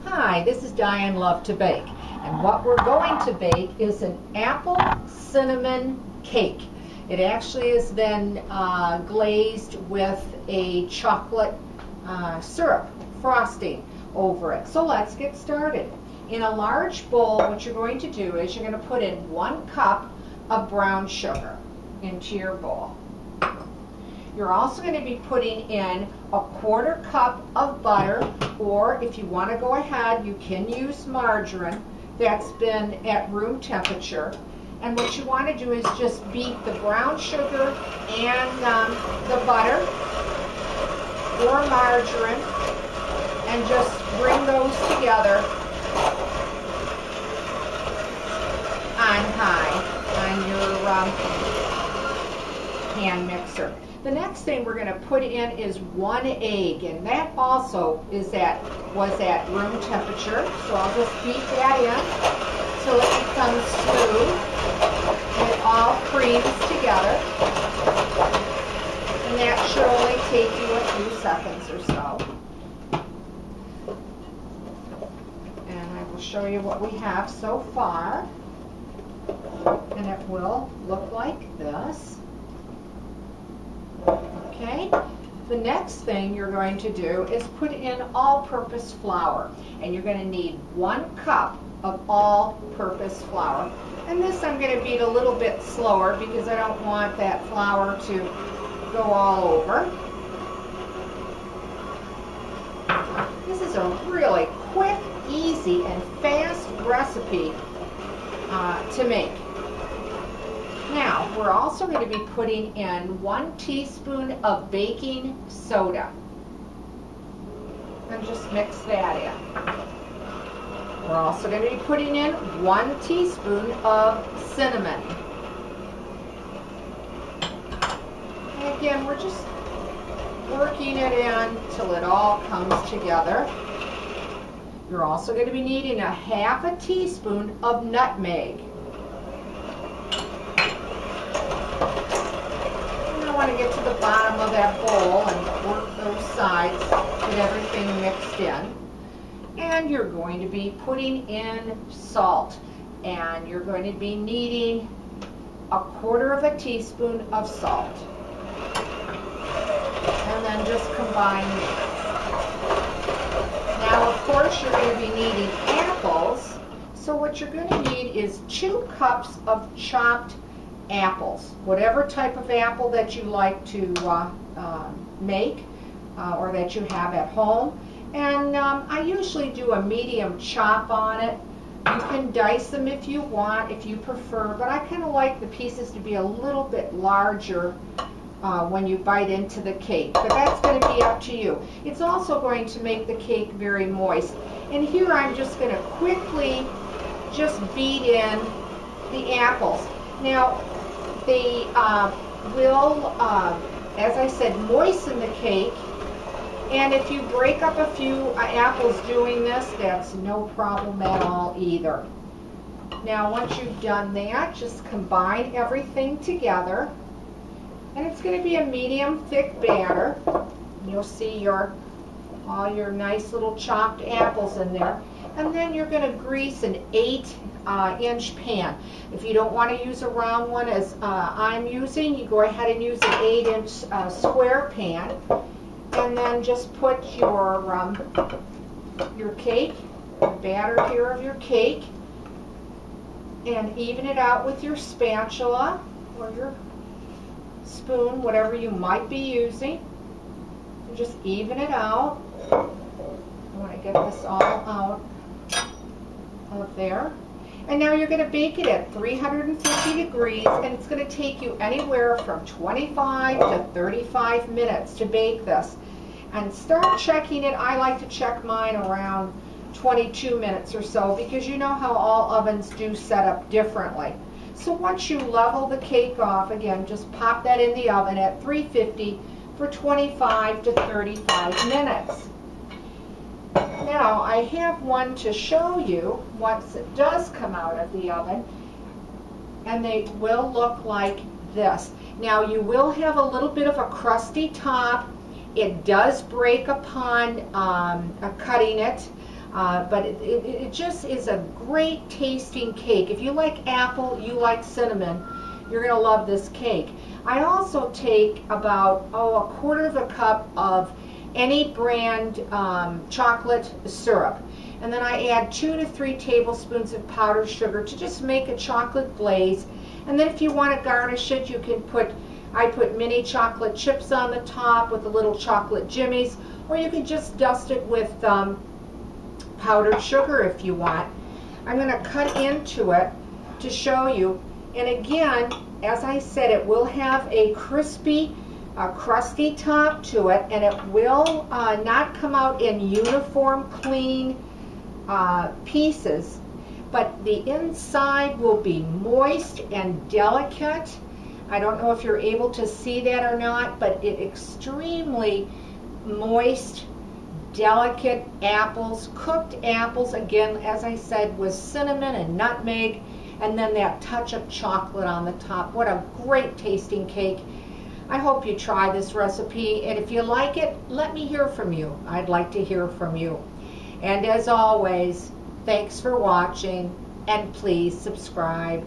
Hi, this is Diane Lovetobake, and what we're going to bake is an apple cinnamon cake. It actually has been glazed with a chocolate syrup frosting over it. So let's get started. In a large bowl, what you're going to do is you're going to put in 1 cup of brown sugar into your bowl. You're also going to be putting in a 1/4 cup of butter, or if you want to go ahead, you can use margarine that's been at room temperature. And what you want to do is just beat the brown sugar and the butter or margarine and just bring those together on high on your hand mixer. The next thing we're going to put in is 1 egg, and that also was at room temperature. So I'll just beat that in till it becomes smooth and it all creams together. And that should only take you a few seconds or so. And I will show you what we have so far. And it will look like this. Okay, the next thing you're going to do is put in all-purpose flour, and you're going to need 1 cup of all-purpose flour. And this I'm going to beat a little bit slower because I don't want that flour to go all over. This is a really quick, easy, and fast recipe to make. Now, we're also going to be putting in 1 teaspoon of baking soda. And just mix that in. We're also going to be putting in 1 teaspoon of cinnamon. And again, we're just working it in till it all comes together. You're also going to be needing 1/2 teaspoon of nutmeg. Want to get to the bottom of that bowl and work those sides, get everything mixed in. And you're going to be putting in salt, and you're going to be needing 1/4 teaspoon of salt. And then just combine these. Now, of course, you're going to be needing apples, so what you're going to need is 2 cups of chopped apples, whatever type of apple that you like to make or that you have at home. And I usually do a medium chop on it. You can dice them if you want, if you prefer, but I kind of like the pieces to be a little bit larger when you bite into the cake, but that's going to be up to you. It's also going to make the cake very moist. And here I'm just going to quickly just beat in the apples. Now, they will, as I said, moisten the cake, and if you break up a few apples doing this, that's no problem at all either. Now, once you've done that, just combine everything together, and it's going to be a medium thick batter. You'll see all your nice little chopped apples in there. And then you're going to grease an 8-inch pan. If you don't want to use a round one as I'm using, you go ahead and use an 8-inch square pan. And then just put your cake, the batter here of your cake, and even it out with your spatula or your spoon, whatever you might be using. And just even it out. I want to get this all out of there. And now you're going to bake it at 350 degrees, and it's going to take you anywhere from 25 to 35 minutes to bake this. And start checking it. I like to check mine around 22 minutes or so, because you know how all ovens do set up differently. So once you level the cake off, again, just pop that in the oven at 350 for 25 to 35 minutes. Now, I have one to show you once it does come out of the oven, and they will look like this. Now, you will have a little bit of a crusty top. It does break upon cutting it. But it just is a great tasting cake. If you like apple, you like cinnamon, you're going to love this cake. I also take about a quarter of a cup of any brand chocolate syrup. And then I add 2 to 3 tablespoons of powdered sugar to just make a chocolate glaze. And then if you want to garnish it, you can I put mini chocolate chips on the top with a little chocolate jimmies, or you can just dust it with powdered sugar if you want. I'm going to cut into it to show you. And again, as I said, it will have a crispy, crusty top to it, and it will not come out in uniform, clean pieces, but the inside will be moist and delicate. I don't know if you're able to see that or not, but it extremely moist, delicate apples, cooked apples, again, as I said, with cinnamon and nutmeg, and then that touch of chocolate on the top. What a great tasting cake. I hope you try this recipe, and if you like it, let me hear from you. I'd like to hear from you. And as always, thanks for watching, and please subscribe.